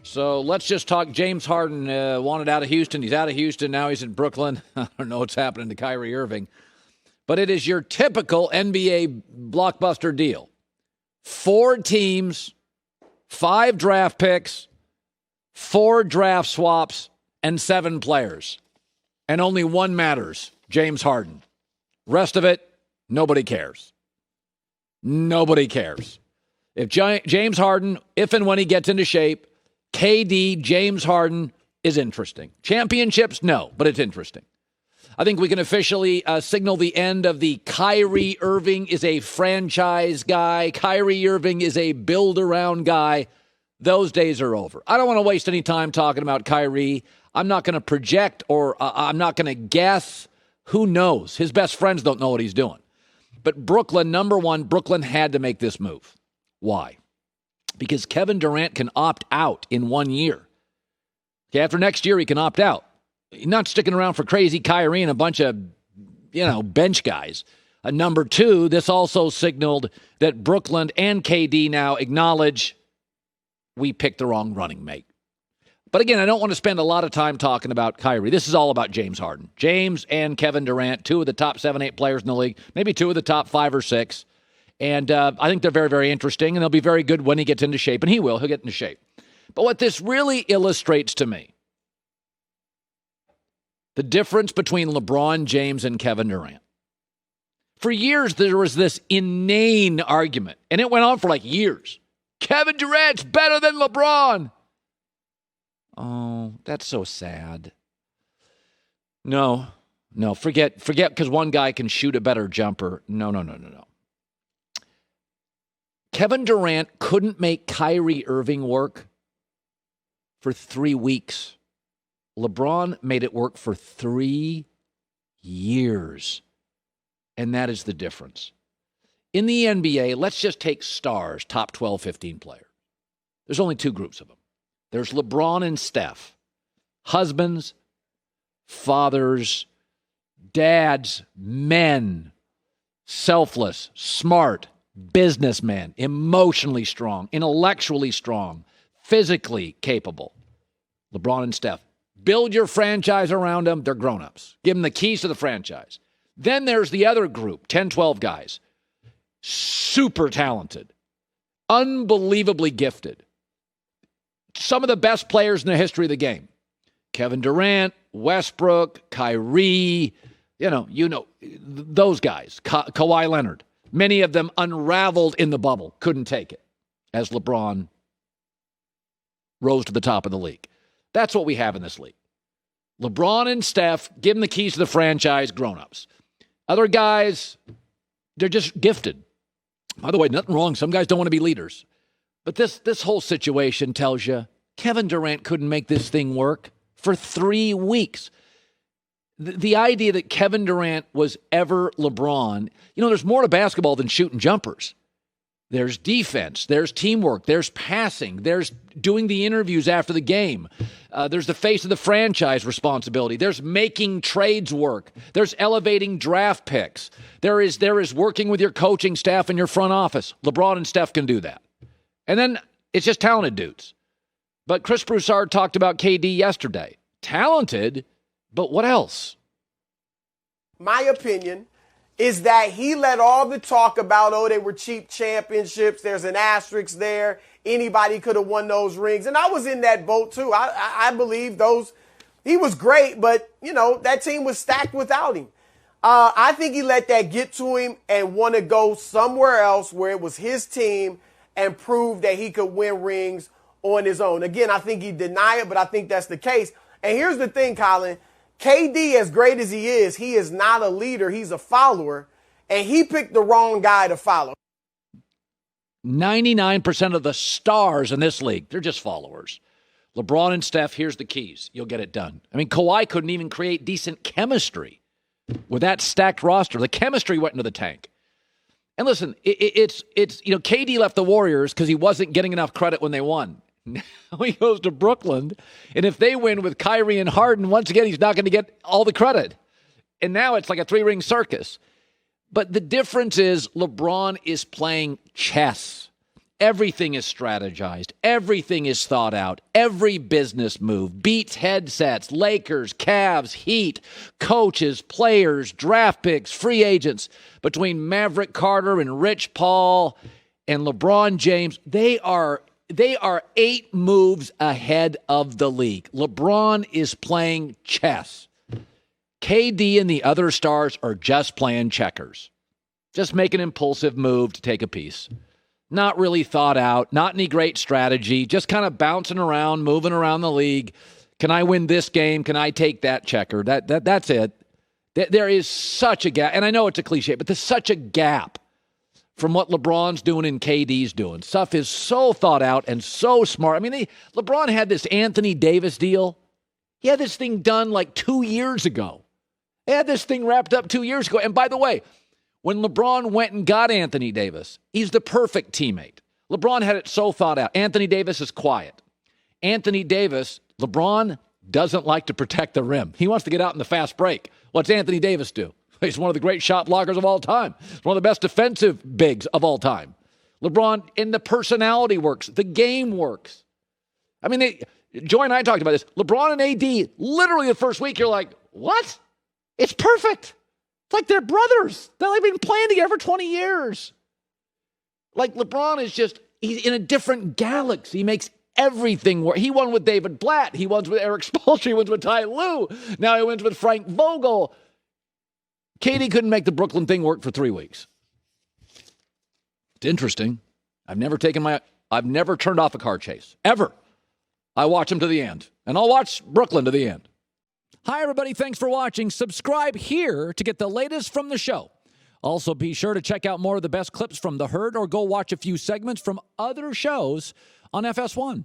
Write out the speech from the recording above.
So let's just talk James Harden wanted out of Houston. He's out of Houston. Now he's in Brooklyn. I don't know what's happening to Kyrie Irving. But it is your typical NBA blockbuster deal. 4 teams, 5 draft picks, 4 draft swaps, and 7 players. And only one matters, James Harden. Rest of it, nobody cares. Nobody cares. If James Harden, if and when he gets into shape, KD, James Harden is interesting. Championships, no, but it's interesting. I think we can officially signal the end of the Kyrie Irving is a franchise guy. Kyrie Irving is a build-around guy. Those days are over. I don't want to waste any time talking about Kyrie. I'm not going to project or I'm not going to guess. Who knows? His best friends don't know what he's doing. But Brooklyn, number one, Brooklyn had to make this move. Why? Because Kevin Durant can opt out in 1 year. Okay, after next year, he can opt out. He's not sticking around for crazy Kyrie and a bunch of, bench guys. Number two, this also signaled that Brooklyn and KD now acknowledge we picked the wrong running mate. But again, I don't want to spend a lot of time talking about Kyrie. This is all about James Harden. James and Kevin Durant, 2 of the top 7, 8 players in the league, maybe 2 of the top 5 or 6. And I think they're very, very interesting, and they'll be very good when he gets into shape, and he will. He'll get into shape. But what this really illustrates to me, the difference between LeBron James and Kevin Durant. For years, there was this inane argument, and it went on for like years. Kevin Durant's better than LeBron. Oh, that's so sad. No, forget because one guy can shoot a better jumper. No. Kevin Durant couldn't make Kyrie Irving work for 3 weeks. LeBron made it work for 3 years. And that is the difference. In the NBA, let's just take stars, top 12, 15 players. There's only 2 groups of them. There's LeBron and Steph. Husbands, fathers, dads, men, selfless, smart, businessmen, emotionally strong, intellectually strong, physically capable. LeBron and Steph. Build your franchise around them. They're grown-ups. Give them the keys to the franchise. Then there's the other group, 10, 12 guys. Super talented. Unbelievably gifted. Some of the best players in the history of the game. Kevin Durant, Westbrook, Kyrie, those guys. Kawhi Leonard. Many of them unraveled in the bubble. Couldn't take it. As LeBron rose to the top of the league. That's what we have in this league. LeBron and Steph, give them the keys to the franchise, grown-ups. Other guys, they're just gifted. By the way, nothing wrong. Some guys don't want to be leaders. But this whole situation tells you Kevin Durant couldn't make this thing work for 3 weeks. The idea that Kevin Durant was ever LeBron, there's more to basketball than shooting jumpers. There's defense, there's teamwork, there's passing, there's doing the interviews after the game. There's the face of the franchise responsibility. There's making trades work. There's elevating draft picks. There is working with your coaching staff and your front office. LeBron and Steph can do that. And then it's just talented dudes. But Chris Broussard talked about KD yesterday. Talented, but what else? My opinion is that he let all the talk about, they were cheap championships. There's an asterisk there. Anybody could have won those rings. And I was in that boat too. I believe he was great, but that team was stacked without him. I think he let that get to him and want to go somewhere else where it was his team and prove that he could win rings on his own. Again, I think he denied it, but I think that's the case. And here's the thing, Colin. KD, as great as he is not a leader. He's a follower, and he picked the wrong guy to follow. 99% of the stars in this league, they're just followers. LeBron and Steph, here's the keys. You'll get it done. I mean, Kawhi couldn't even create decent chemistry with that stacked roster. The chemistry went into the tank. And listen, it's KD left the Warriors because he wasn't getting enough credit when they won. Now he goes to Brooklyn, and if they win with Kyrie and Harden, once again, he's not going to get all the credit. And now it's like a 3-ring circus. But the difference is LeBron is playing chess. Everything is strategized. Everything is thought out. Every business move, beats headsets, Lakers, Cavs, Heat, coaches, players, draft picks, free agents, between Maverick Carter and Rich Paul and LeBron James, they are 8 moves ahead of the league. LeBron is playing chess. KD and the other stars are just playing checkers. Just make an impulsive move to take a piece. Not really thought out, not any great strategy, just kind of bouncing around, moving around the league. Can I win this game? Can I take that checker? That's it. There is such a gap, and I know it's a cliche, but there's such a gap from what LeBron's doing and KD's doing. Stuff is so thought out and so smart. I mean, LeBron had this Anthony Davis deal. He had this thing done like 2 years ago. He had this thing wrapped up 2 years ago. And by the way, when LeBron went and got Anthony Davis, he's the perfect teammate. LeBron had it so thought out. Anthony Davis is quiet. LeBron doesn't like to protect the rim. He wants to get out in the fast break. What's Anthony Davis do? He's one of the great shot blockers of all time. He's one of the best defensive bigs of all time. LeBron, in the personality works. The game works. I mean, Joy and I talked about this. LeBron and AD, literally the first week, you're like, what? It's perfect. It's like they're brothers. They've been playing together for 20 years. Like LeBron is he's in a different galaxy. He makes everything work. He won with David Blatt. He won with Eric Spoelstra. He wins with Ty Lue. Now he wins with Frank Vogel. KD couldn't make the Brooklyn thing work for 3 weeks. It's interesting. I've never turned off a car chase. Ever. I watch them to the end. And I'll watch Brooklyn to the end. Hi, everybody. Thanks for watching. Subscribe here to get the latest from the show. Also, be sure to check out more of the best clips from The Herd or go watch a few segments from other shows on FS1.